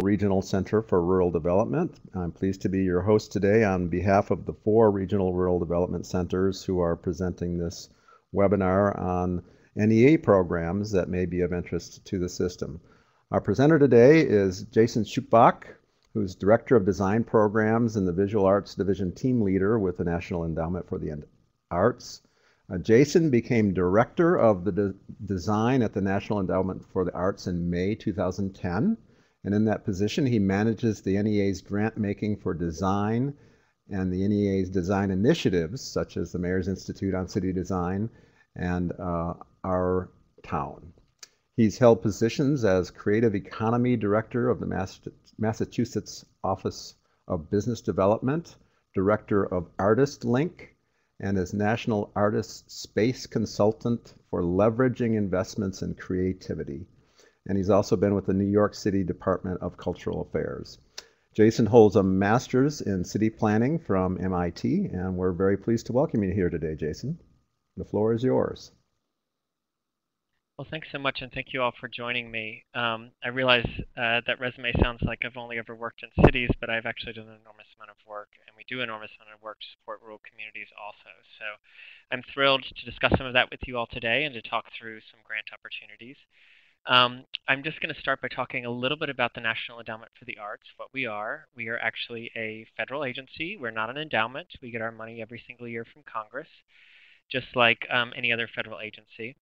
Regional Center for Rural Development. I'm pleased to be your host today on behalf of the 4 regional rural development centers who are presenting this webinar on NEA programs that may be of interest to the system. Our presenter today is Jason Schupbach, who's Director of Design Programs and the Visual Arts Division Team Leader with the National Endowment for the Arts. Jason became Director of the Design at the National Endowment for the Arts in May 2010. And in that position, he manages the NEA's grant making for design and the NEA's design initiatives, such as the Mayor's Institute on City Design and our town. He's held positions as Creative Economy Director of the Massachusetts Office of Business Development, Director of Artist Link, and as National Artist Space Consultant for leveraging investments in creativity. And he's also been with the New York City Department of Cultural Affairs. Jason holds a master's in city planning from MIT, and we're very pleased to welcome you here today, Jason. The floor is yours. Well, thanks so much, and thank you all for joining me. I realize that resume sounds like I've only ever worked in cities, but I've actually done an enormous amount of work, and we do an enormous amount of work to support rural communities also. So I'm thrilled to discuss some of that with you all today and to talk through some grant opportunities. I'm just going to start by talking a little bit about the National Endowment for the Arts, what we are. We are actually a federal agency. We're not an endowment. We get our money every single year from Congress, just like any other federal agency.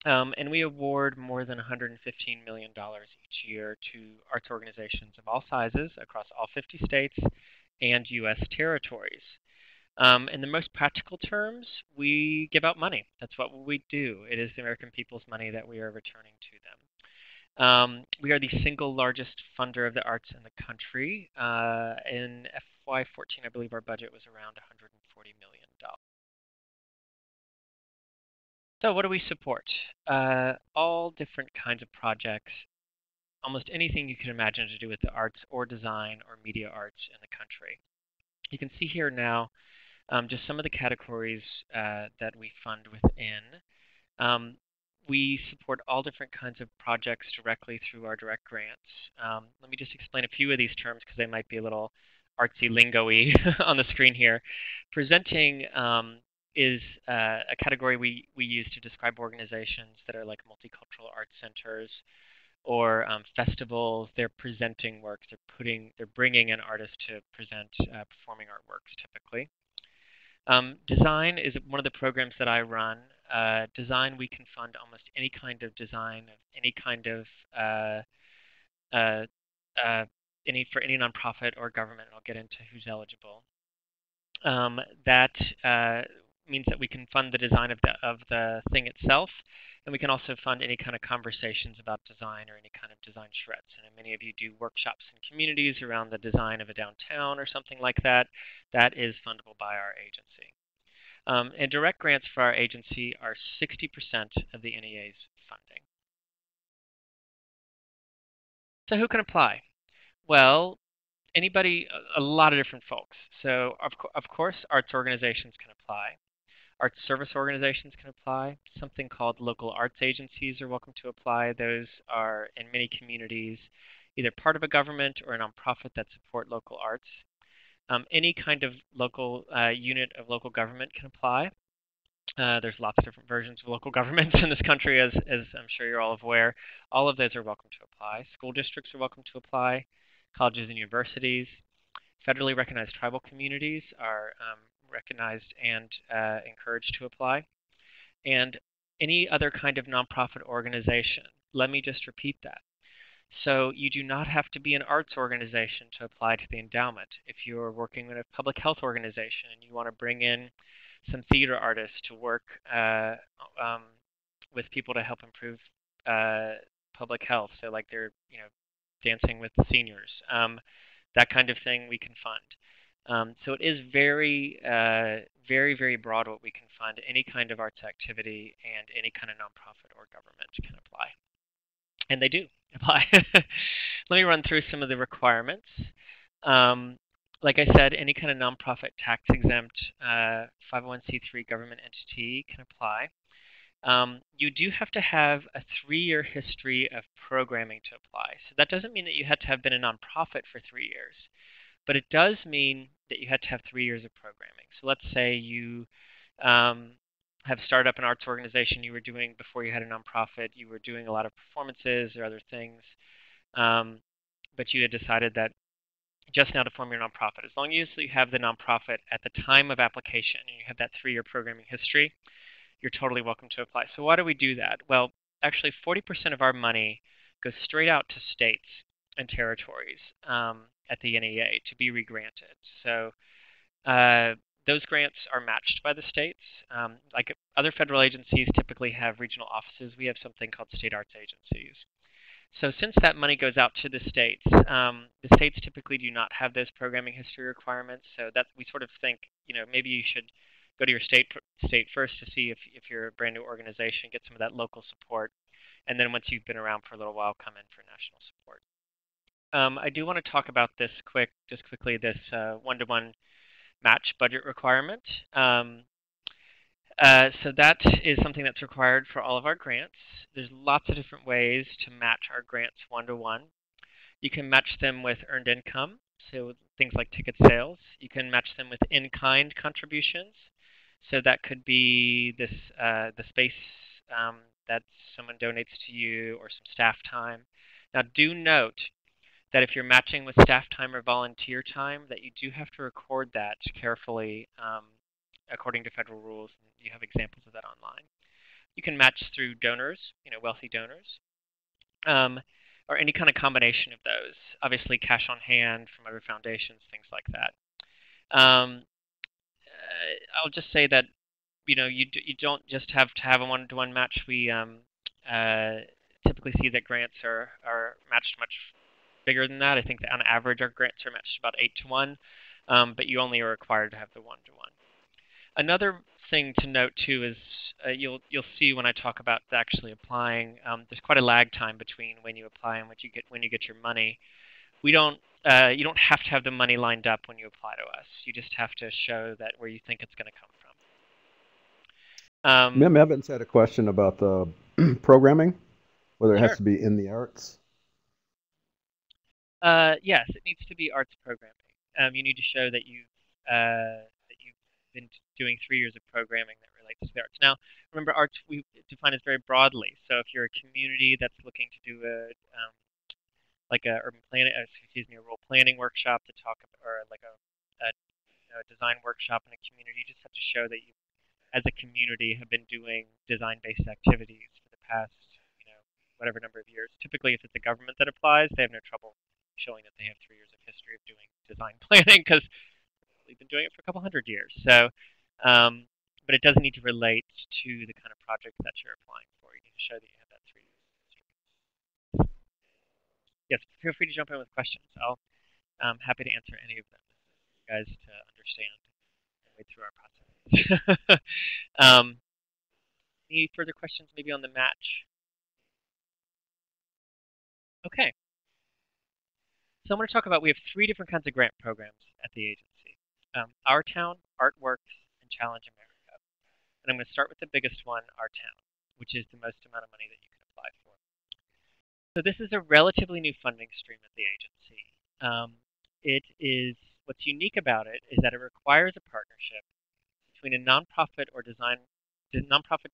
And we award more than $115 million each year to arts organizations of all sizes across all 50 states and U.S. territories. In the most practical terms, we give out money. That's what we do. It is the American people's money that we are returning to them. We are the single largest funder of the arts in the country. In FY14, I believe our budget was around $140 million. So what do we support? All different kinds of projects, almost anything you can imagine to do with the arts or design or media arts in the country. You can see here now just some of the categories that we fund within. We support all different kinds of projects directly through our direct grants. Let me just explain a few of these terms because they might be a little artsy lingo-y on the screen here. Presenting is a category we use to describe organizations that are like multicultural art centers or festivals. They're presenting works. They're bringing an artist to present performing artworks typically. Design is one of the programs that I run. Design, we can fund almost any kind of design of any kind of for any nonprofit or government. I'll get into who's eligible. That means that we can fund the design of the thing itself, and we can also fund any kind of conversations about design or any kind of design charrettes. And many of you do workshops in communities around the design of a downtown or something like that. That is fundable by our agency. And direct grants for our agency are 60% of the NEA's funding. So who can apply? Well, anybody, a lot of different folks. So of course, arts organizations can apply. Arts service organizations can apply. Something called local arts agencies are welcome to apply. Those are, in many communities, either part of a government or a nonprofit that support local arts. Any kind of local unit of local government can apply. There's lots of different versions of local governments in this country, as I'm sure you're all aware. All of those are welcome to apply. School districts are welcome to apply. Colleges and universities. Federally recognized tribal communities are recognized and encouraged to apply. And any other kind of nonprofit organization. Let me just repeat that. So you do not have to be an arts organization to apply to the endowment. If you're working in a public health organization and you want to bring in some theater artists to work with people to help improve public health, so like they're dancing with the seniors, that kind of thing we can fund. So it is very, very broad what we can fund. Any kind of arts activity and any kind of nonprofit or government can apply. And they do apply. Let me run through some of the requirements. Like I said, any kind of nonprofit tax-exempt 501c3 government entity can apply. You do have to have a 3-year history of programming to apply. So that doesn't mean that you had to have been a nonprofit for 3 years, but it does mean that you had to have 3 years of programming. So let's say you have started up an arts organization you were doing before you had a nonprofit. You were doing a lot of performances or other things, but you had decided that just now to form your nonprofit. As long as you have the nonprofit at the time of application and you have that 3-year programming history, you're totally welcome to apply. So why do we do that? Well, actually 40% of our money goes straight out to states and territories at the NEA to be regranted. So those grants are matched by the states. Like other federal agencies typically have regional offices, we have something called state arts agencies. So since that money goes out to the states typically do not have those programming history requirements. So that we sort of think, maybe you should go to your state first to see if you're a brand new organization, get some of that local support, and then once you've been around for a little while, come in for national support. I do want to talk about this quickly, this one-to-one match budget requirement. So that is something that's required for all of our grants. There's lots of different ways to match our grants one-to-one. You can match them with earned income, so things like ticket sales. You can match them with in-kind contributions. So that could be the space that someone donates to you or some staff time. Now do note that if you're matching with staff time or volunteer time, that you do have to record that carefully according to federal rules. And you have examples of that online. You can match through donors, wealthy donors, or any kind of combination of those. Obviously, cash on hand from other foundations, things like that. I'll just say that you don't just have to have a one-to-one match. We typically see that grants are matched much bigger than that. I think that on average our grants are matched about 8-to-1, but you only are required to have the one-to-one. Another thing to note too is you'll see when I talk about actually applying, there's quite a lag time between when you apply and when you get your money. You don't have to have the money lined up when you apply to us. You just have to show that where you think it's going to come from. Mim Evans had a question about the programming, whether it Sure. has to be in the arts. Yes, it needs to be arts programming. You need to show that you've been doing 3 years of programming that relates to the arts. Now, remember, arts we define as very broadly. So if you're a community that's looking to do like a urban planning, a role planning workshop to talk about, or like a design workshop in a community, you just have to show that you, as a community, have been doing design-based activities for the past, whatever number of years. Typically, if it's a government that applies, they have no trouble showing that they have 3 years of history of doing design planning because we've been doing it for a couple hundred years. So, but it doesn't need to relate to the kind of project that you're applying for. You need to show that you have that 3 years of history. Yes, feel free to jump in with questions. I'm happy to answer any of them. You guys to understand and wade through our process. Any further questions maybe on the match? Okay. So I'm going to talk about, we have 3 different kinds of grant programs at the agency. Our Town, Artworks, and Challenge America. And I'm going to start with the biggest one, Our Town, which is the most amount of money that you can apply for. So this is a relatively new funding stream at the agency. What's unique about it is that it requires a partnership between a nonprofit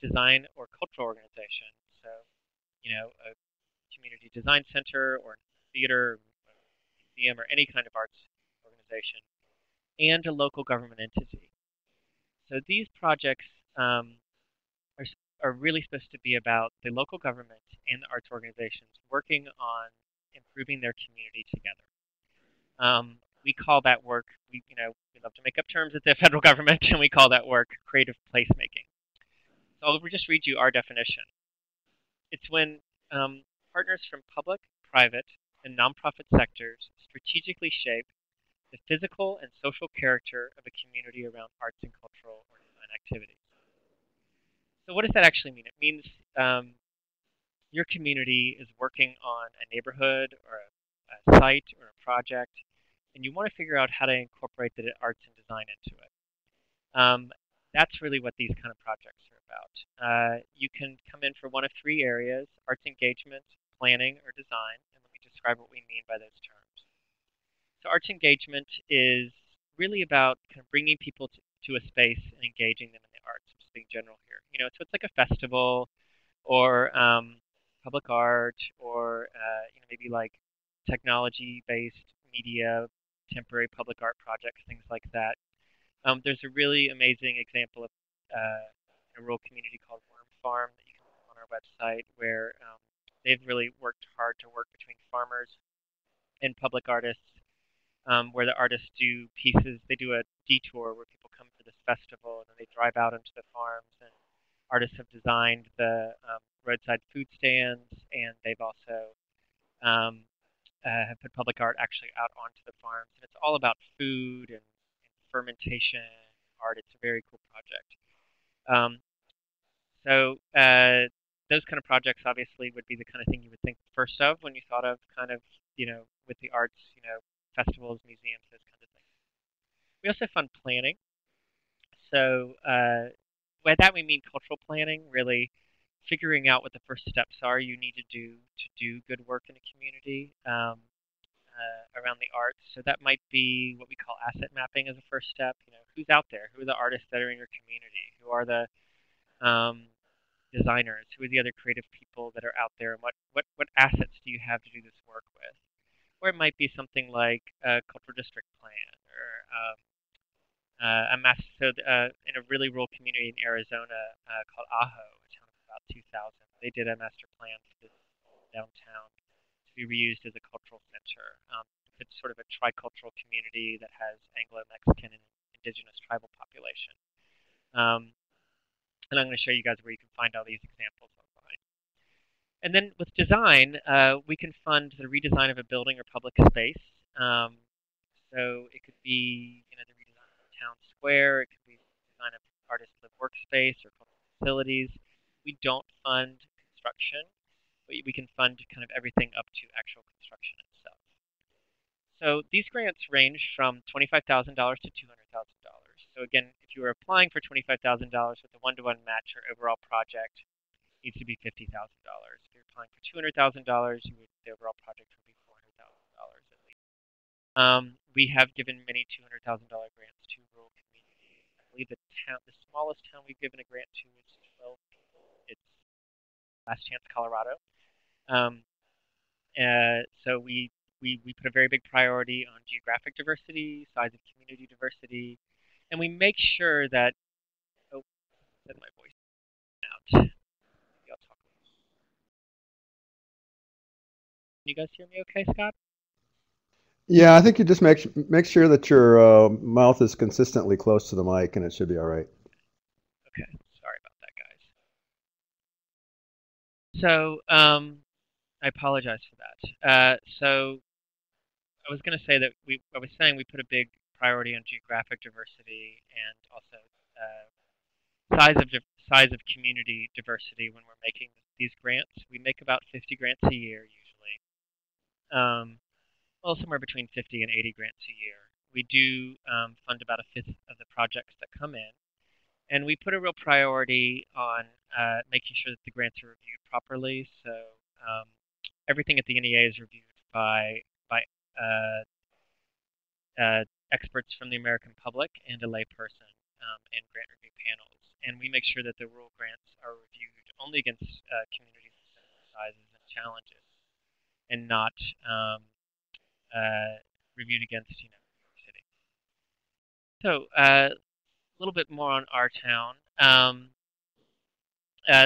design or cultural organization. So, a community design center or theater, or museum, or any kind of arts organization, and a local government entity. So these projects are really supposed to be about the local government and the arts organizations working on improving their community together. We call that work, we love to make up terms at the federal government, and we call that work creative placemaking. So I'll just read you our definition. It's when partners from public, private, and nonprofit sectors strategically shape the physical and social character of a community around arts and cultural or design activities. So what does that actually mean? It means your community is working on a neighborhood or a site or a project, and you want to figure out how to incorporate the arts and design into it. That's really what these kind of projects are about. You can come in for one of three areas: arts engagement, planning, or design. And let me describe what we mean by those terms. So arts engagement is really about kind of bringing people to a space and engaging them in the arts. I'm just being general here. So it's like a festival or public art or maybe like technology-based media, temporary public art projects, things like that. There's a really amazing example of a rural community called Worm Farm that you can look on our website, where they've really worked hard to work between farmers and public artists, where the artists do pieces. They do a detour where people come for this festival, and then they drive out into the farms, and artists have designed the roadside food stands, and they've also um, have put public art actually out onto the farms. And it's all about food and fermentation art. It's a very cool project. Um, so those kind of projects obviously would be the kind of thing you would think first of when you thought of kind of, with the arts, festivals, museums, those kinds of things. We also fund planning. So by that we mean cultural planning, really figuring out what the first steps are you need to do good work in a community around the arts. So that might be what we call asset mapping as a first step. Who's out there? Who are the artists that are in your community? Who are the um, designers? Who are the other creative people that are out there? And what assets do you have to do this work with? Or it might be something like a cultural district plan or in a really rural community in Arizona called Ajo, a town of about 2,000, they did a master plan for this downtown to be reused as a cultural center. It's sort of a tricultural community that has Anglo-Mexican and indigenous tribal population. And I'm going to show you guys where you can find all these examples online. And then with design, we can fund the redesign of a building or public space. So it could be, the redesign of a town square. It could be the design of artist live workspace or cultural facilities. We don't fund construction, but we can fund kind of everything up to actual construction itself. So these grants range from $25,000 to $200,000. So again, if you were applying for $25,000 with a one-to-one match, your overall project needs to be $50,000. If you're applying for $200,000, the overall project would be $400,000 at least. We have given many $200,000 grants to rural communities. I believe the smallest town we've given a grant to is 12 people. It's Last Chance, Colorado. So we put a very big priority on geographic diversity, size of community diversity, and we make sure that. Oh, said my voice out. Maybe I'll talk. Can you guys hear me okay, Scott? Yeah, I think you just make sure that your mouth is consistently close to the mic, and it should be all right. Okay, sorry about that, guys. So I apologize for that. So I was going to say that I was saying we put a big priority on geographic diversity and also size of community diversity when we're making these grants. We make about 50 grants a year usually. Well, somewhere between 50 and 80 grants a year. We do fund about a fifth of the projects that come in, and we put a real priority on making sure that the grants are reviewed properly. So everything at the NEA is reviewed by uh, experts from the American public and a layperson and grant review panels. And we make sure that the rural grants are reviewed only against communities of similar sizes and challenges, and not reviewed against, New York City. So a little bit more on our town.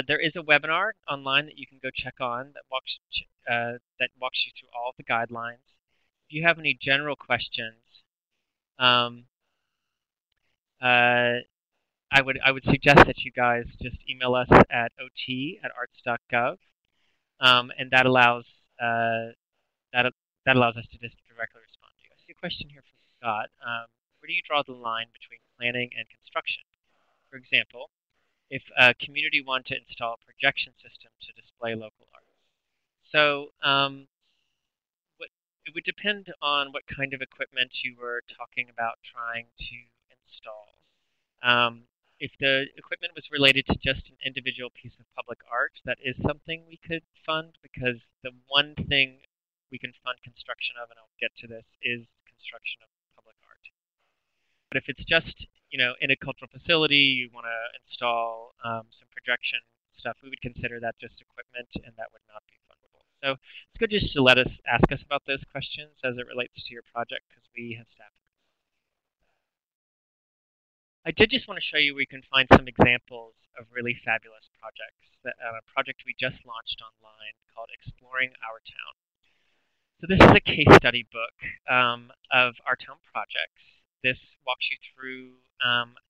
There is a webinar online that you can go check on that walks you through all of the guidelines. If you have any general questions, um, I would suggest that you guys just email us at ot@arts.gov, and that allows that that allows us to just directly respond to you. I see a question here from Scott. Where do you draw the line between planning and construction? For example, if a community wanted to install a projection system to display local art. So it would depend on what kind of equipment you were talking about trying to install. If the equipment was related to just an individual piece of public art, that is something we could fund, because the one thing we can fund construction of, and I'll get to this, is construction of public art. But if it's just, in a cultural facility, you want to install some projection stuff, we would consider that just equipment, and that would not be fundable. So it's good just to ask us about those questions as it relates to your project, because we have staff. I did just want to show you where you can find some examples of really fabulous projects. A project we just launched online called Exploring Our Town. So this is a case study book of our town projects. This walks you through,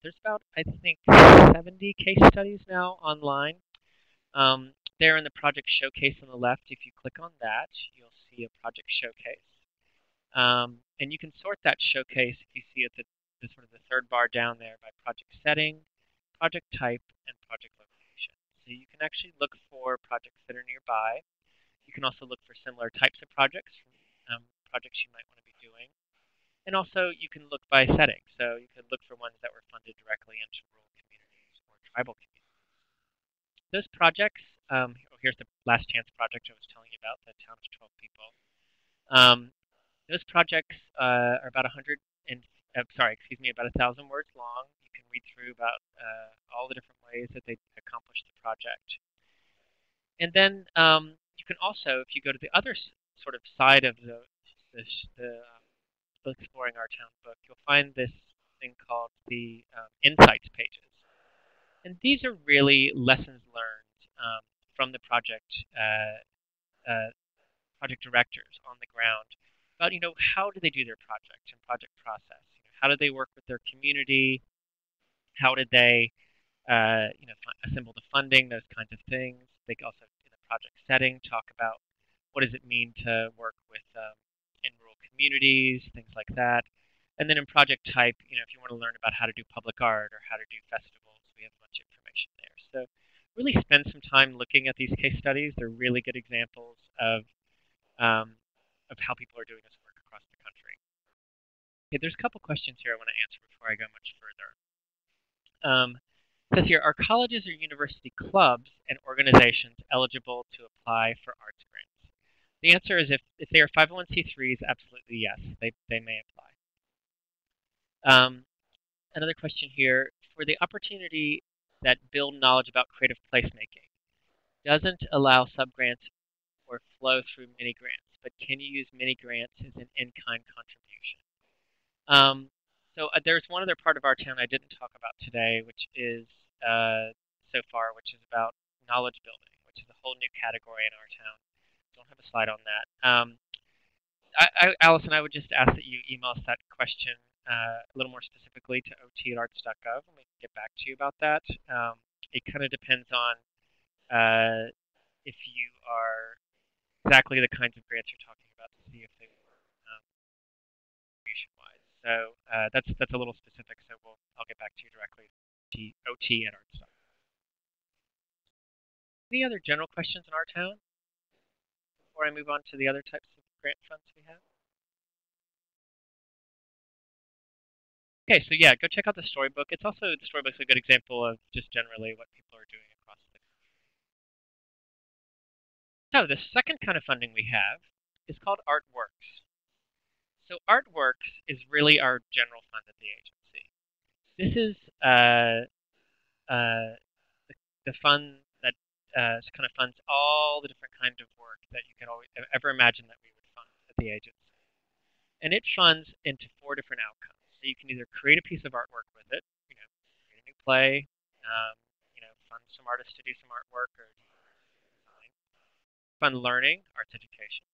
there's about, I think, 70 case studies now online. There in the project showcase on the left, if you click on that, you'll see a project showcase. And you can sort that showcase, if you see at the sort of the third bar down there, by project setting, project type, and project location. So you can actually look for projects that are nearby. You can also look for similar types of projects, projects you might want to be doing. And also you can look by setting. So you could look for ones that were funded directly into rural communities or tribal communities. Those projects, here's the last chance project I was telling you about, the town of 12 people. Those projects are about about 1,000 words long. You can read through about all the different ways that they accomplished the project. And then you can also, if you go to the other sort of side of the Exploring Our Town book, you'll find this thing called the Insights pages. And these are really lessons learned from the project project directors on the ground about, how do they do their project and project process? How did they work with their community? How did they, assemble the funding, those kinds of things. They also, in the project setting, talk about what does it mean to work with in rural communities, things like that. And then in project type, if you want to learn about how to do public art or how to do festivals, we have a bunch of information there. So really spend some time looking at these case studies. They're really good examples of how people are doing this work across the country. Okay, there's a couple questions here I want to answer before I go much further. It says here, are colleges or university clubs and organizations eligible to apply for arts grants? The answer is if they are 501c3s, absolutely yes, they may apply. Another question here, for the opportunity that build knowledge about creative placemaking, doesn't allow subgrants or flow through mini grants, but can you use mini grants as an in-kind contribution? So there's one other part of our town I didn't talk about today, which is so far, which is about knowledge building, which is a whole new category in our town. Don't have a slide on that. Allison, I would just ask that you email us that question a little more specifically to ot@arts.gov, and we can get back to you about that. It kind of depends on if you are exactly the kinds of grants you're talking about, to see if they work contribution-wise. So that's a little specific. So I'll get back to you directly. ot@arts.gov. Any other general questions in our town before I move on to the other types of grant funds we have? Okay, so yeah, go check out the storybook. The storybook's a good example of just generally what people are doing across the country. So the second kind of funding we have is called Artworks. So Artworks is really our general fund at the agency. This is the fund that kind of funds all the different kinds of work that you could ever imagine that we would fund at the agency. And it funds into 4 different outcomes. So you can either create a piece of artwork with it, create a new play, fund some artists to do some artwork or design. Fund learning, arts education.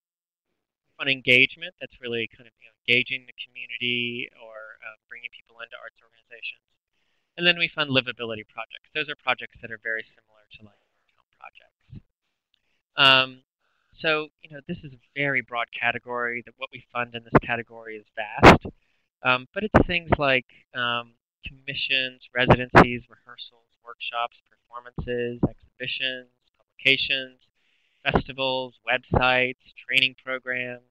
Fund engagement, that's really kind of engaging the community or bringing people into arts organizations. And then we fund livability projects. Those are projects that are very similar to like town projects. So, this is a very broad category. That what we fund in this category is vast. But it's things like commissions, residencies, rehearsals, workshops, performances, exhibitions, publications, festivals, websites, training programs,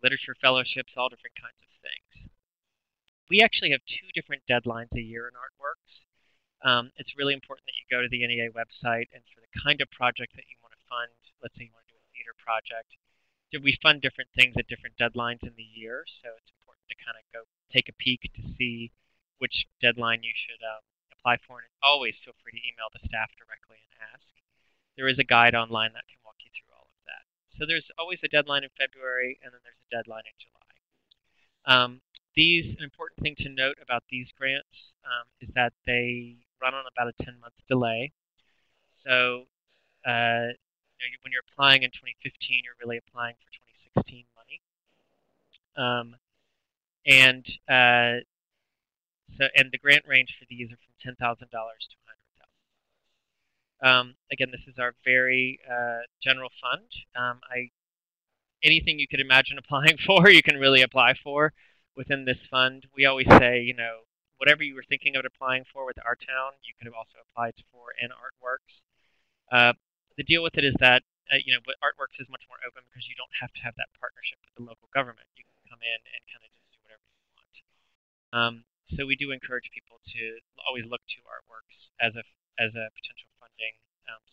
literature fellowships, all different kinds of things. We actually have two different deadlines a year in Artworks. It's really important that you go to the NEA website, and for the kind of project that you want to fund, let's say you want to do a theater project, we fund different things at different deadlines in the year, so it's important to kind of go take a peek to see which deadline you should apply for, and always feel free to email the staff directly and ask. There is a guide online that can walk you through all of that. So there's always a deadline in February, and then there's a deadline in July. An important thing to note about these grants is that they run on about a 10-month delay. So when you're applying in 2015, you're really applying for 2016 money. And the grant range for these are from $10,000 to $100,000. Again, this is our very general fund. Anything you could imagine applying for, you can really apply for within this fund. We always say, whatever you were thinking of applying for with our town, you could have also applied for in Artworks. The deal with it is that, but Artworks is much more open because you don't have to have that partnership with the local government. You can come in and kind of just do whatever you want. So we do encourage people to always look to Artworks as a potential funding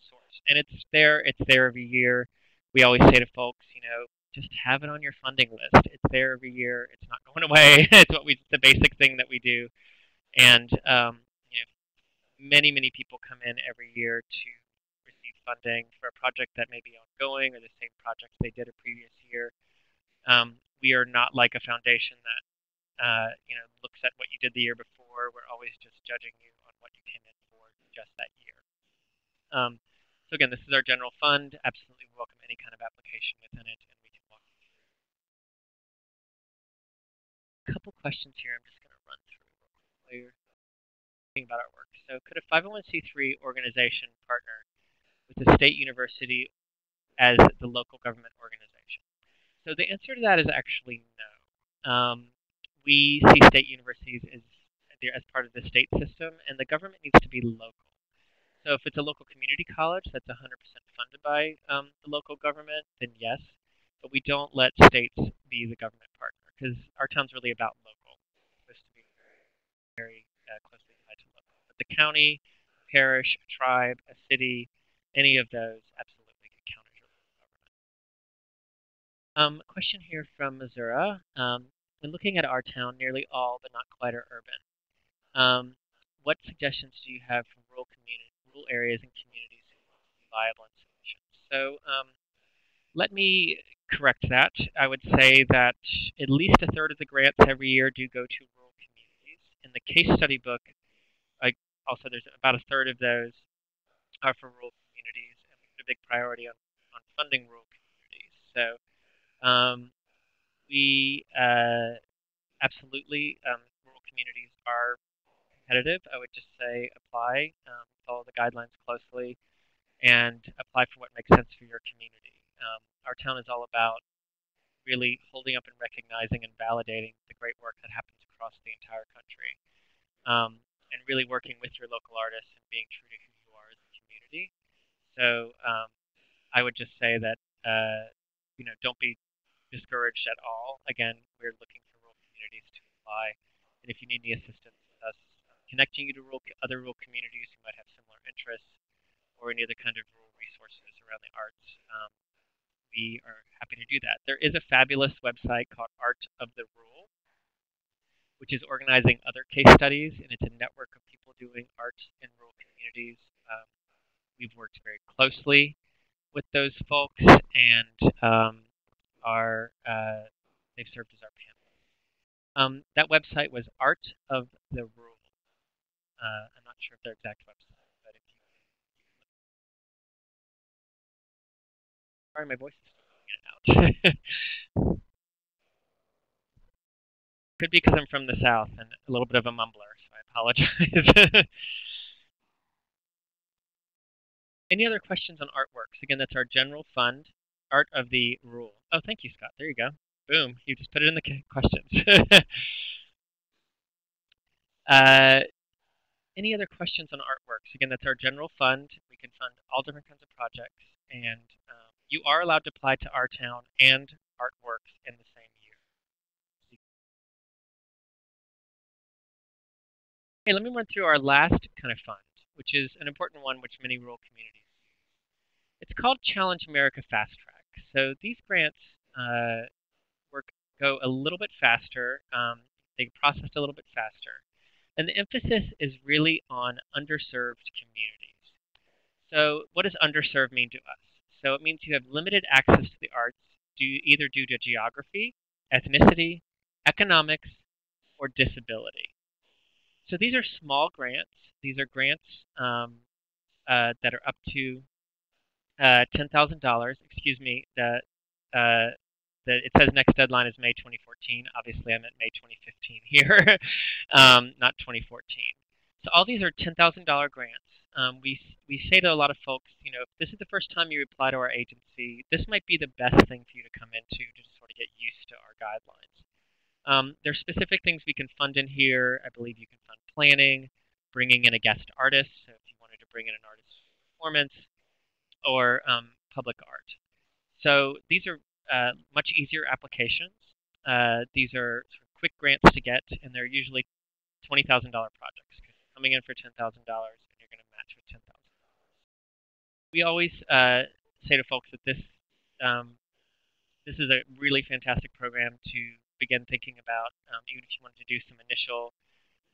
source, and it's there every year. We always say to folks, just have it on your funding list. It's there every year. It's not going away. It's the basic thing that we do, and many people come in every year to receive funding for a project that may be ongoing or the same project they did a previous year. We are not like a foundation that looks at what you did the year before. We're always just judging you on what you came in for just that year. So again, this is our general fund. Absolutely welcome any kind of application within it, and we can walk you through. A couple questions here I'm just going to run through real quick about our work. So could a 501c3 organization partner with a state university as the local government organization? So the answer to that is actually no. We see state universities as part of the state system, and the government needs to be local. So if it's a local community college that's 100% funded by the local government, then yes. But we don't let states be the government partner because our town's really about local. It's supposed to be very closely tied to local. But the county, parish, a tribe, a city, any of those absolutely can count as your local government. Question here from Missouri. When looking at our town, nearly all, but not quite, are urban. What suggestions do you have from rural areas and communities who want to be viable and solutions? So let me correct that. I would say that at least a third of the grants every year do go to rural communities. In the case study book, also there's about a third of those are for rural communities, and we put a big priority on funding rural communities. So we absolutely, rural communities are competitive. I would just say apply, follow the guidelines closely, and apply for what makes sense for your community. Our town is all about really holding up and recognizing and validating the great work that happens across the entire country, and really working with your local artists and being true to who you are as a community. So I would just say that don't be discouraged at all. Again, we're looking for rural communities to apply, and if you need any assistance with us connecting you to other rural communities who might have similar interests or any other kind of rural resources around the arts, we are happy to do that. There is a fabulous website called Art of the Rural, which is organizing other case studies, and it's a network of people doing art in rural communities. We've worked very closely with those folks, and they've served as our panel. That website was Art of the Rural. I'm not sure of their exact website, but if you sorry, my voice is still going in and out. Could be because I'm from the South and a little bit of a mumbler, so I apologize. Any other questions on Artworks? Again, that's our general fund, Art of the Rural. Oh, thank you, Scott. There you go. Boom. You just put it in the questions. Any other questions on Artworks? Again, that's our general fund. We can fund all different kinds of projects, and you are allowed to apply to our town and Artworks in the same year. Hey, let me run through our last kind of fund, which is an important one which many rural communities use. It's called Challenge America Fast Track. So these grants work go a little bit faster. They process a little bit faster. And the emphasis is really on underserved communities. So what does underserved mean to us? So it means you have limited access to the arts either due to geography, ethnicity, economics, or disability. So these are small grants. These are grants that are up to $10,000. Excuse me. It says next deadline is May 2014. Obviously, I meant May 2015 here, not 2014. So all these are $10,000 grants. We say to a lot of folks, if this is the first time you apply to our agency, this might be the best thing for you to come into to just sort of get used to our guidelines. There's specific things we can fund in here. I believe you can fund planning, bringing in a guest artist, so if you wanted to bring in an artist performance, or public art. So these are much easier applications. These are sort of quick grants to get, and they're usually $20,000 projects. Coming in for $10,000, and you're going to match with $10,000. We always say to folks that this is a really fantastic program to begin thinking about, even if you wanted to do some initial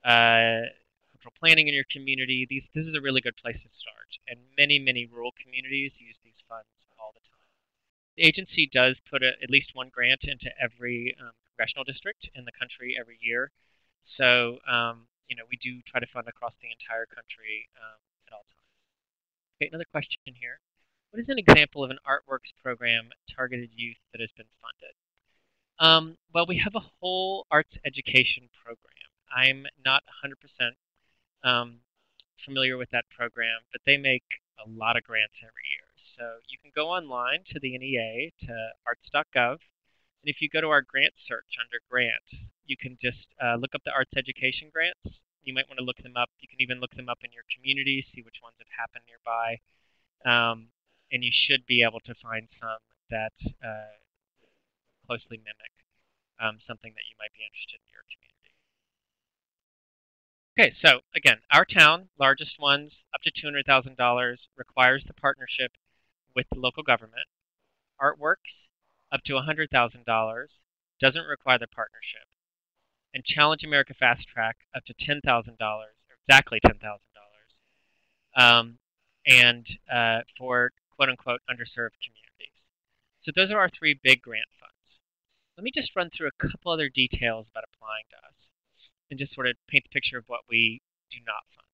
cultural planning in your community. This is a really good place to start, and many rural communities use these funds all the time. The agency does put at least one grant into every congressional district in the country every year, so we do try to fund across the entire country at all times. Okay, another question here. What is an example of an artworks program targeted youth that has been funded? Well, we have a whole arts education program. I'm not 100% familiar with that program, but they make a lot of grants every year. So you can go online to the NEA, to arts.gov, and if you go to our grant search under grants, you can just look up the arts education grants. You might want to look them up. You can even look them up in your community, see which ones have happened nearby, and you should be able to find some that closely mimic something that you might be interested in your community. Okay, so again, our town, largest ones, up to $200,000, requires the partnership with the local government. Artworks, up to $100,000, doesn't require the partnership. And Challenge America Fast Track, up to $10,000, or exactly $10,000, and for quote-unquote underserved communities. So those are our three big grant funds. Let me just run through a couple other details about applying to us and just sort of paint the picture of what we do not fund.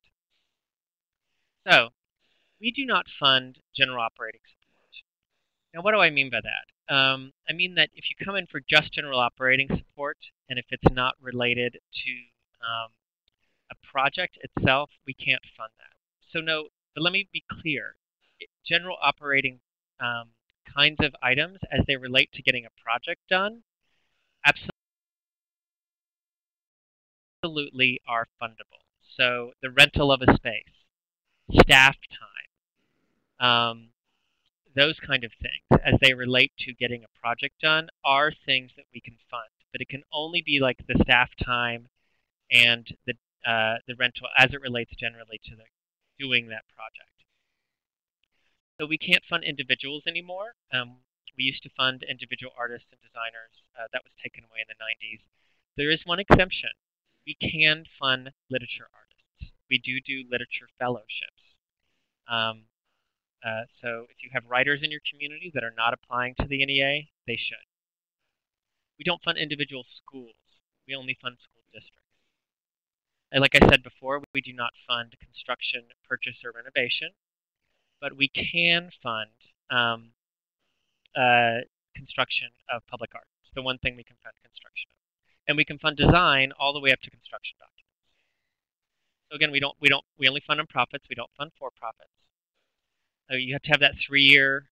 So we do not fund general operating support. Now, what do I mean by that? I mean that if you come in for just general operating support, and if it's not related to a project itself, we can't fund that. So no, but let me be clear. General operating kinds of items as they relate to getting a project done absolutely are fundable. So the rental of a space, staff time, those kind of things as they relate to getting a project done are things that we can fund. But it can only be like the staff time and the rental as it relates generally to doing that project. So we can't fund individuals anymore. We used to fund individual artists and designers. That was taken away in the 90s. There is one exemption. We can fund literature artists. We do literature fellowships. So if you have writers in your community that are not applying to the NEA, they should. We don't fund individual schools. We only fund school districts. And like I said before, we do not fund construction, purchase, or renovation, but we can fund construction of public art. It's the one thing we can fund construction of. And we can fund design all the way up to construction documents. So again, we only fund nonprofits. We don't fund for-profits. You have to have that 3-year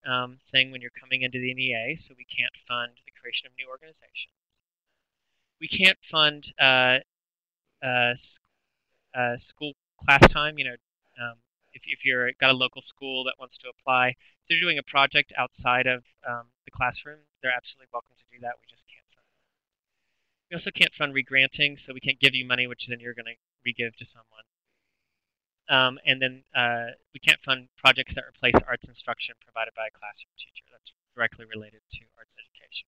thing when you're coming into the NEA, so we can't fund the creation of new organizations. We can't fund school class time. If you're got a local school that wants to apply, if they're doing a project outside of the classroom, they're absolutely welcome to do that. We just can't fund that. We also can't fund regranting, so we can't give you money, which then you're going to re-give to someone. And then we can't fund projects that replace arts instruction provided by a classroom teacher. That's directly related to arts education.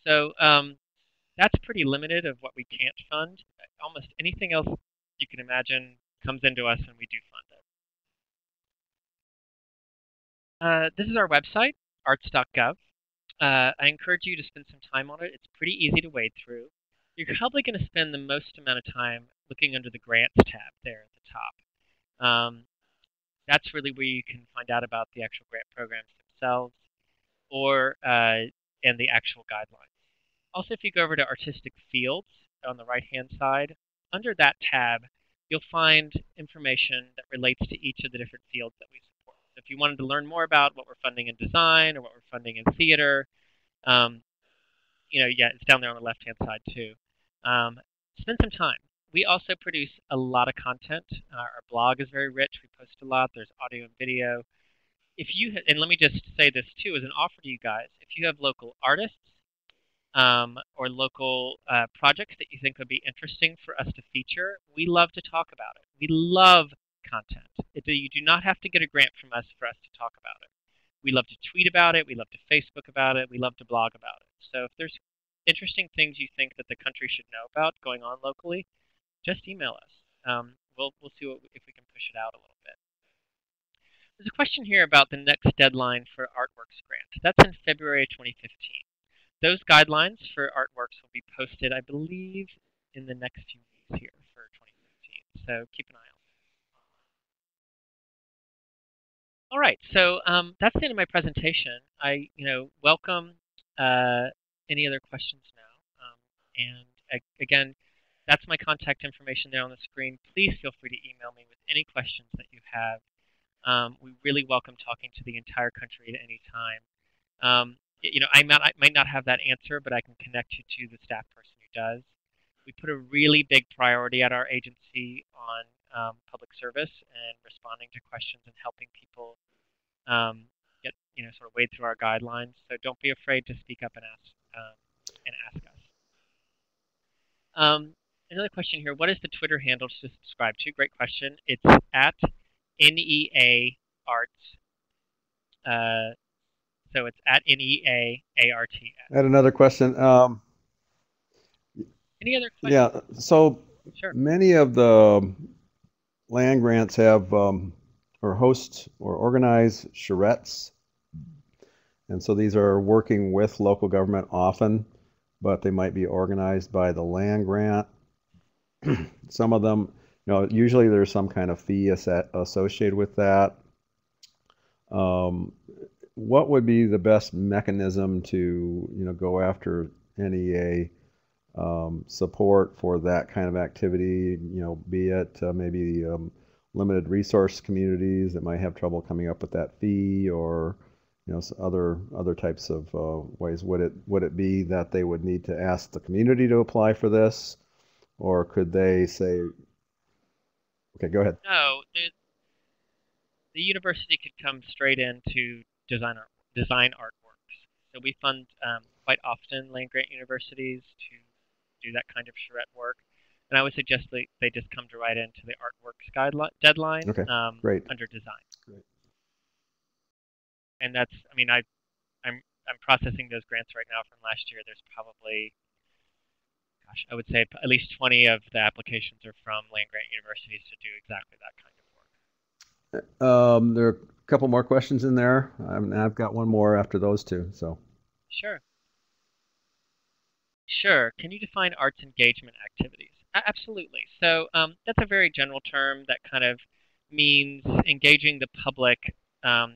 So that's pretty limited of what we can't fund. Almost anything else you can imagine comes into us and we do fund it. This is our website, arts.gov. I encourage you to spend some time on it. It's pretty easy to wade through. You're probably going to spend the most amount of time looking under the Grants tab there at the top. That's really where you can find out about the actual grant programs themselves or and the actual guidelines. Also, if you go over to Artistic Fields on the right-hand side, under that tab, you'll find information that relates to each of the different fields that we support. So if you wanted to learn more about what we're funding in design or what we're funding in theater, yeah, it's down there on the left-hand side too. Spend some time. We also produce a lot of content. Our blog is very rich. We post a lot. There's audio and video. If you and let me just say this too as an offer to you guys. If you have local artists or local projects that you think would be interesting for us to feature, we love to talk about it. We love content. You do not have to get a grant from us for us to talk about it. We love to tweet about it. We love to Facebook about it. We love to blog about it. So if there's interesting things you think that the country should know about going on locally, just email us. We'll see if we can push it out a little bit. There's a question here about the next deadline for Artworks grant. That's in February 2015. Those guidelines for Artworks will be posted, I believe, in the next few weeks here for 2015. So keep an eye on it. All right, so that's the end of my presentation. I, welcome any other questions now. And again, that's my contact information there on the screen. Please feel free to email me with any questions that you have. We really welcome talking to the entire country at any time. I might not have that answer, but I can connect you to the staff person who does. We put a really big priority at our agency on public service and responding to questions and helping people get sort of wade through our guidelines. So don't be afraid to speak up and ask us. Another question here: what is the Twitter handle to subscribe to? Great question. It's at NEA Arts. So it's at NEAARTS. I had another question. Any other questions? Yeah, so sure. Many of the land grants have or host or organize charrettes. And so these are working with local government often, but they might be organized by the land grant. Some of them, usually there's some kind of fee associated with that. What would be the best mechanism to, go after NEA support for that kind of activity, be it maybe limited resource communities that might have trouble coming up with that fee, or other types of ways? Would it be that they would need to ask the community to apply for this, or could they say, okay, go ahead? No, the university could come straight into design artworks. So we fund quite often land grant universities to do that kind of charrette work. And I would suggest they just come right into the artworks deadline Okay, great. under design. Great. And that's, I'm processing those grants right now from last year. There's probably, I would say at least 20 of the applications are from land grant universities to do exactly that kind of work. There are a couple more questions in there. I've got one more after those two. So. Sure. Sure. Can you define arts engagement activities? Absolutely. So that's a very general term that kind of means engaging the public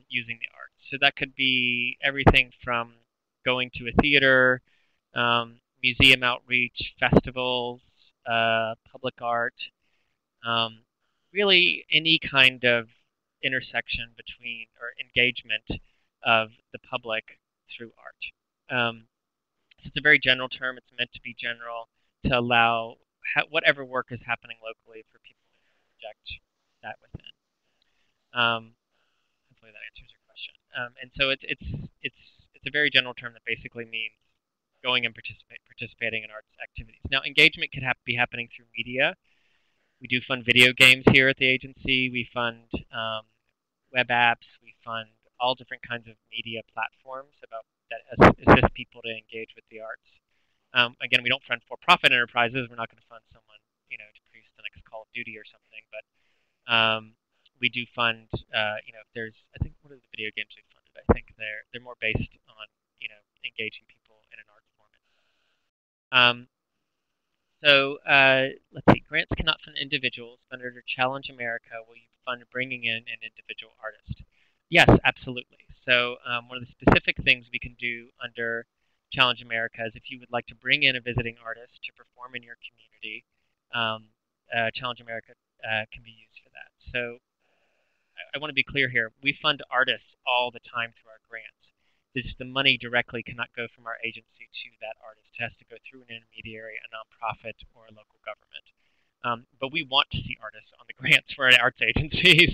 using the arts. So that could be everything from going to a theater, museum outreach, festivals, public art, really any kind of intersection between or engagement of the public through art. It's a very general term. It's meant to be general to allow whatever work is happening locally for people to project that within. Hopefully that answers your question. And so it's a very general term that basically means going and participating in arts activities. Now, engagement could be happening through media. We do fund video games here at the agency. We fund web apps. We fund all different kinds of media platforms that assist people to engage with the arts. Again, we don't fund for-profit enterprises. We're not going to fund someone, to produce the next Call of Duty or something. But we do fund, if there's, I think, what are the video games we funded? I think they're more based on, engaging people in an art format. Let's see. Grants cannot fund individuals, but under Challenge America, will you fund bringing in an individual artist? Yes, absolutely. So one of the specific things we can do under Challenge America is if you would like to bring in a visiting artist to perform in your community, Challenge America can be used for that. So I want to be clear here. We fund artists all the time through our grants. The money directly cannot go from our agency to that artist. It has to go through an intermediary, a nonprofit, or a local government. But we want to see artists on the grants for an arts agency.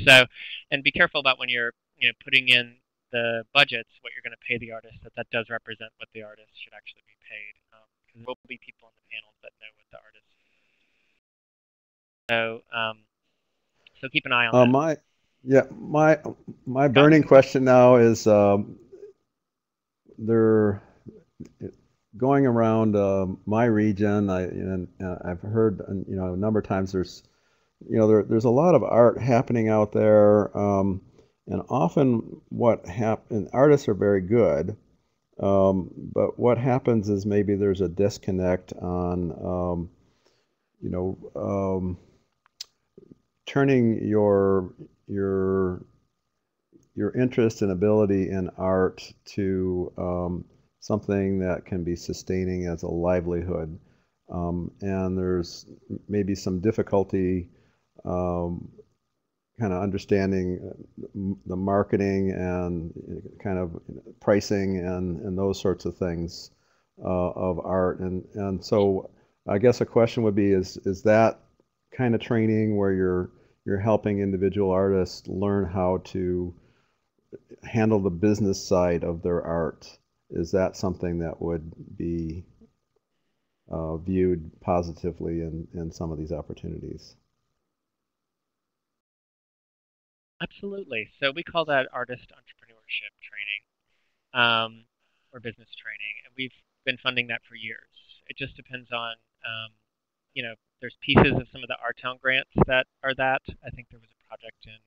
And be careful about when you're putting in the budgets, what you're going to pay the artist, that does represent what the artist should actually be paid. Because there will be people on the panels that know what the artist is. So keep an eye on that. My burning question now is they're going around my region. I've heard a number of times there's a lot of art happening out there, and often artists are very good, but what happens is maybe there's a disconnect on turning your interest and ability in art to something that can be sustaining as a livelihood. And there's maybe some difficulty kind of understanding the marketing and kind of pricing and those sorts of things of art. And so I guess a question would be, is that kind of training where you're helping individual artists learn how to handle the business side of their art? Is that something that would be viewed positively in some of these opportunities? Absolutely. So we call that artist entrepreneurship training, or business training, and we've been funding that for years. It just depends on, there's pieces of some of the Our Town grants that are that. I think there was a project in,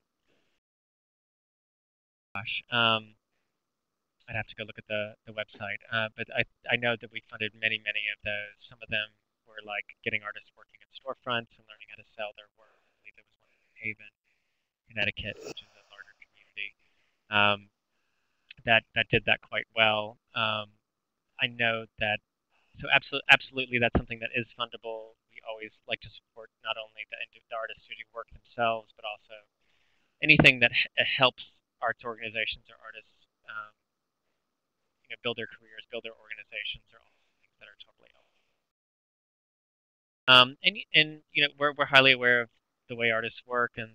I'd have to go look at the website, but I know that we funded many of those. Some of them were like getting artists working in storefronts and learning how to sell their work. I believe there was one in New Haven, Connecticut, which is a larger community, that did that quite well. I know that, so absolutely that's something that is fundable. We always like to support not only the artists who do work themselves, but also anything that helps arts organizations or artists build their careers, build their organizations, are all things that are totally eligible. And we're highly aware of the way artists work, and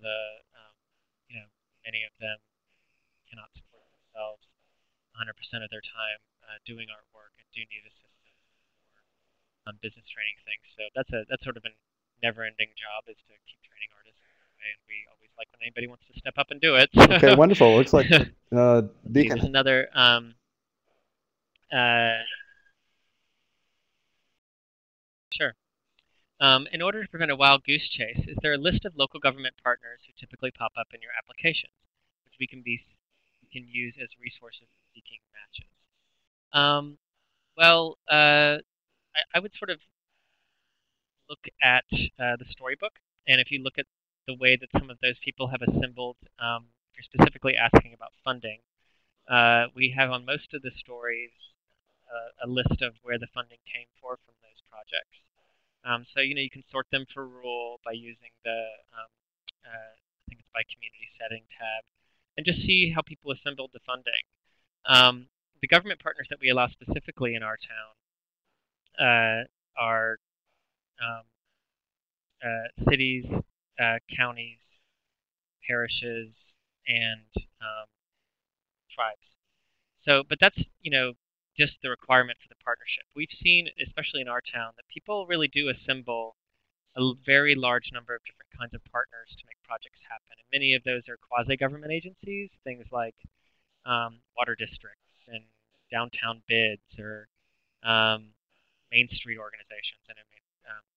many of them cannot support themselves 100% of their time doing artwork and do need assistance for business training things. So that's sort of a never-ending job, is to keep training artists in that way, and we always like when anybody wants to step up and do it. So. Okay, wonderful. Looks like Deacon. There's another. Sure. In order to prevent a wild goose chase, is there a list of local government partners who typically pop up in your applications, which we can use as resources in seeking matches? Well, I would sort of look at the storybook, and if you look at the way that some of those people have assembled, if you're specifically asking about funding, we have on most of the stories a list of where the funding came from those projects. So you can sort them for rule by using the I think it's by community setting tab, and just see how people assembled the funding. The government partners that we allow specifically in our town are cities, counties, parishes, and tribes. So, but that's just the requirement for the partnership. We've seen, especially in our town, that people really do assemble a very large number of different kinds of partners to make projects happen. And many of those are quasi-government agencies, things like water districts and downtown bids or um, Main Street organizations. And I mean,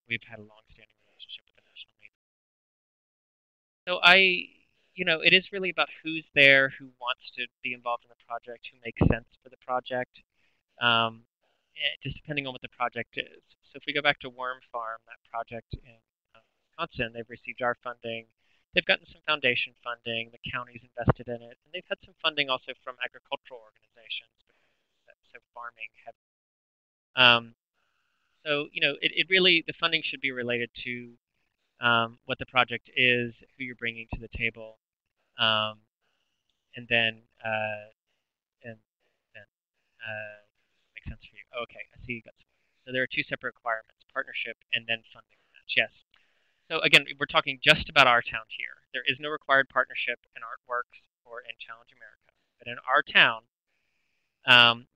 we've had a long-standing relationship with the National Main. So it is really about who's there, who wants to be involved in the project, who makes sense for the project, um, just depending on what the project is. So if we go back to Worm Farm, that project in Wisconsin, they've received our funding. They've gotten some foundation funding. The county's invested in it, and they've had some funding also from agricultural organizations. So farming have. Um, it really the funding should be related to what the project is, who you're bringing to the table, um, and then and then makes sense for you. Oh, okay, I see you got some. So there are two separate requirements: partnership and then funding match. Yes. So again, we're talking just about our town here. There is no required partnership in Artworks or in Challenge America, but in our town,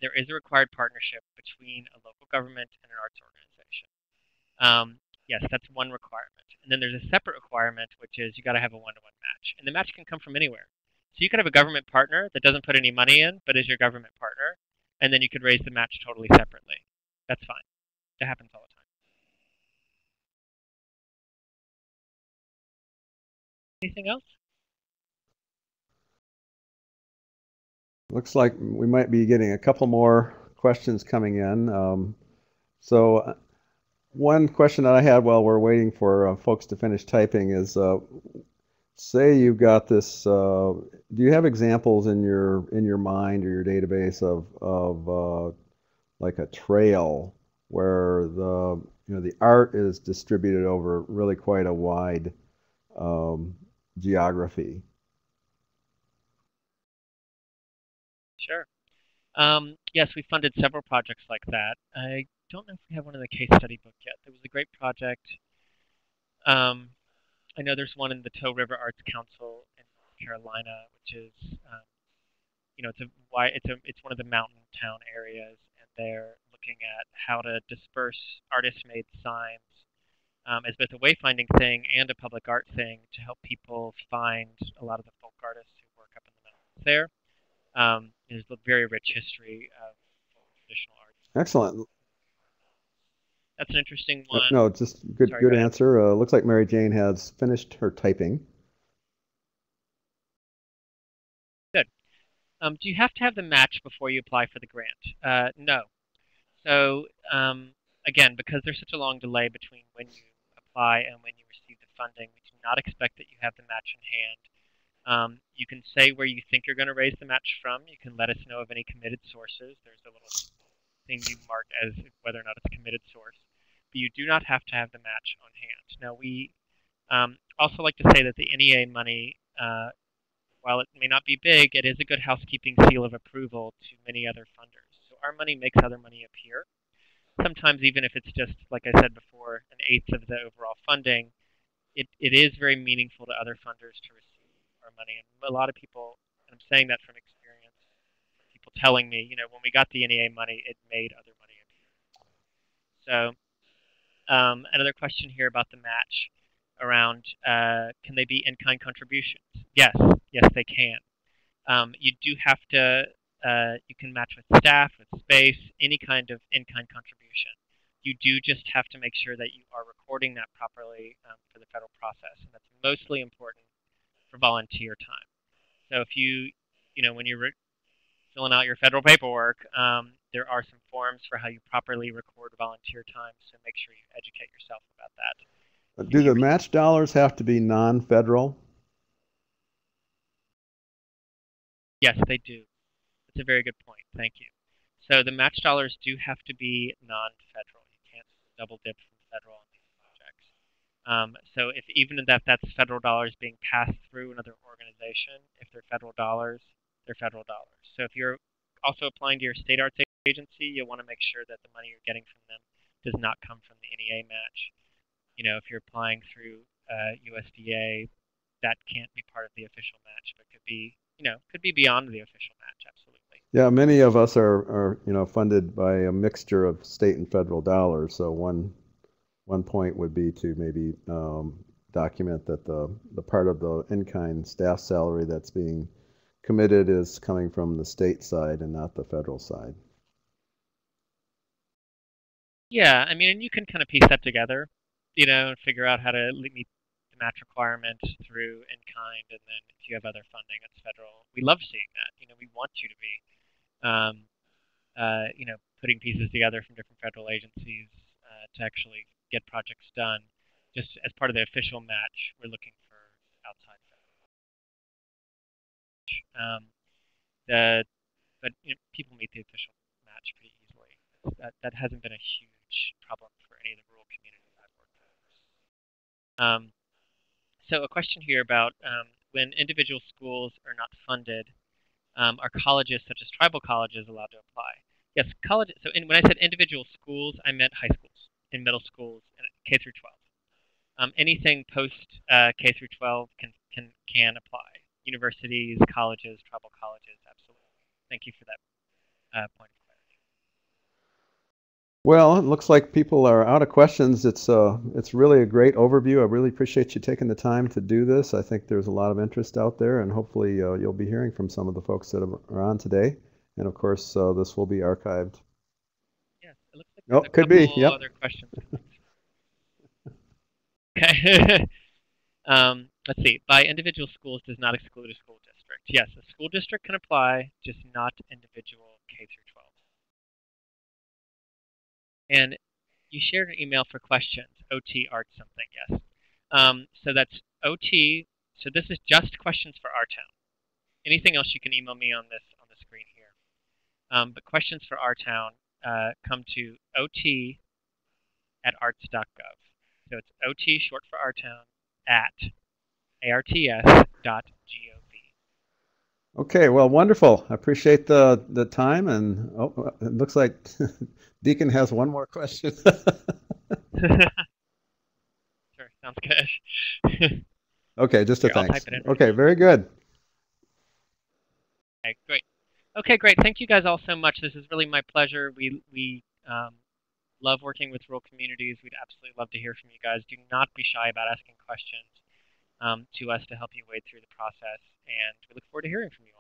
there is a required partnership between a local government and an arts organization. Yes, that's one requirement. And then there's a separate requirement, which is you got to have a one-to-one match. And the match can come from anywhere. So you could have a government partner that doesn't put any money in, but is your government partner, and then you could raise the match totally separately. That's fine. That happens all the time. Anything else? Looks like we might be getting a couple more questions coming in. One question that I had while we're waiting for folks to finish typing is, say you've got this. Do you have examples in your mind or your database of like a trail where the art is distributed over really quite a wide geography? Sure. Yes, we funded several projects like that. I don't know if we have one in the case study book yet. There was a great project. Um, I know there's one in the Toe River Arts Council in North Carolina, which is, it's one of the mountain town areas, and they're looking at how to disperse artist-made signs as both a wayfinding thing and a public art thing to help people find a lot of the folk artists who work up in the mountains there. There's a very rich history of traditional art. Excellent. That's an interesting one. No, just good Sorry, good go ahead. answer. Looks like Mary Jane has finished her typing. Good. Do you have to have the match before you apply for the grant? No. So again, because there's such a long delay between when you apply and when you receive the funding, we do not expect that you have the match in hand. You can say where you think you're going to raise the match from. You can let us know of any committed sources. There's a little thing you mark as whether or not it's a committed source. But you do not have to have the match on hand. Now, we also like to say that the NEA money, while it may not be big, it is a good housekeeping seal of approval to many other funders. So our money makes other money appear. Sometimes even if it's just, like I said before, an eighth of the overall funding, it is very meaningful to other funders to receive our money. And a lot of people, and I'm saying that from experience, people telling me, when we got the NEA money, it made other money appear. So another question here about the match around can they be in-kind contributions? Yes, they can. You do have to, you can match with staff, with space, any kind of in-kind contribution. You do just have to make sure that you are recording that properly for the federal process, and that's mostly important for volunteer time. So if when you're filling out your federal paperwork, there are some forms for how you properly record volunteer time, so make sure you educate yourself about that. Do the match dollars have to be non-federal? Yes, they do. That's a very good point. Thank you. So the match dollars do have to be non-federal. You can't double dip from federal on these projects. So if even if that's federal dollars being passed through another organization, if they're federal dollars, they're federal dollars. So if you're also applying to your state arts agency, you'll want to make sure that the money you're getting from them does not come from the NEA match. If you're applying through USDA, that can't be part of the official match, but could be beyond the official match. Absolutely. Yeah, many of us are funded by a mixture of state and federal dollars. So one point would be to maybe document that the part of the in-kind staff salary that's being committed is coming from the state side and not the federal side. Yeah, I mean, and you can kind of piece that together, and figure out how to meet the match requirement through in kind, and then if you have other funding, it's federal. We love seeing that. We want you to be, um, putting pieces together from different federal agencies to actually get projects done. Just as part of the official match, we're looking for outside federal. Um, the but people meet the official match pretty easily. That hasn't been a huge problem for any of the rural communities I've worked with. So a question here about when individual schools are not funded, are colleges such as tribal colleges allowed to apply? Yes, college. So when I said individual schools, I meant high schools and middle schools and K through 12. Anything post K through 12 can apply. Universities, colleges, tribal colleges, absolutely. Thank you for that point of clarity. Well, it looks like people are out of questions. It's really a great overview. I really appreciate you taking the time to do this. I think there's a lot of interest out there, and hopefully you'll be hearing from some of the folks that are on today. And of course, this will be archived. Yes, it looks like Oh, there's a could be. couple Yep. other questions coming through. Okay. Let's see. By individual schools does not exclude a school district. Yes, a school district can apply, just not individual K through 12. And you shared an email for questions. OT art something. Yes. So that's OT. So this is just questions for our town. Anything else you can email me on the screen here. But questions for our town come to ot@arts.gov. So it's OT, short for our town, at arts.gov. Okay, well, wonderful. I appreciate the time, and it looks like Deacon has one more question. Sure, sounds good. Okay, just a Here, I'll thanks. type it in right Okay, now. very good. Okay, great. Okay, great. Thank you guys all so much. This is really my pleasure. We love working with rural communities. We'd absolutely love to hear from you guys. Do not be shy about asking questions to us to help you wade through the process, and we look forward to hearing from you.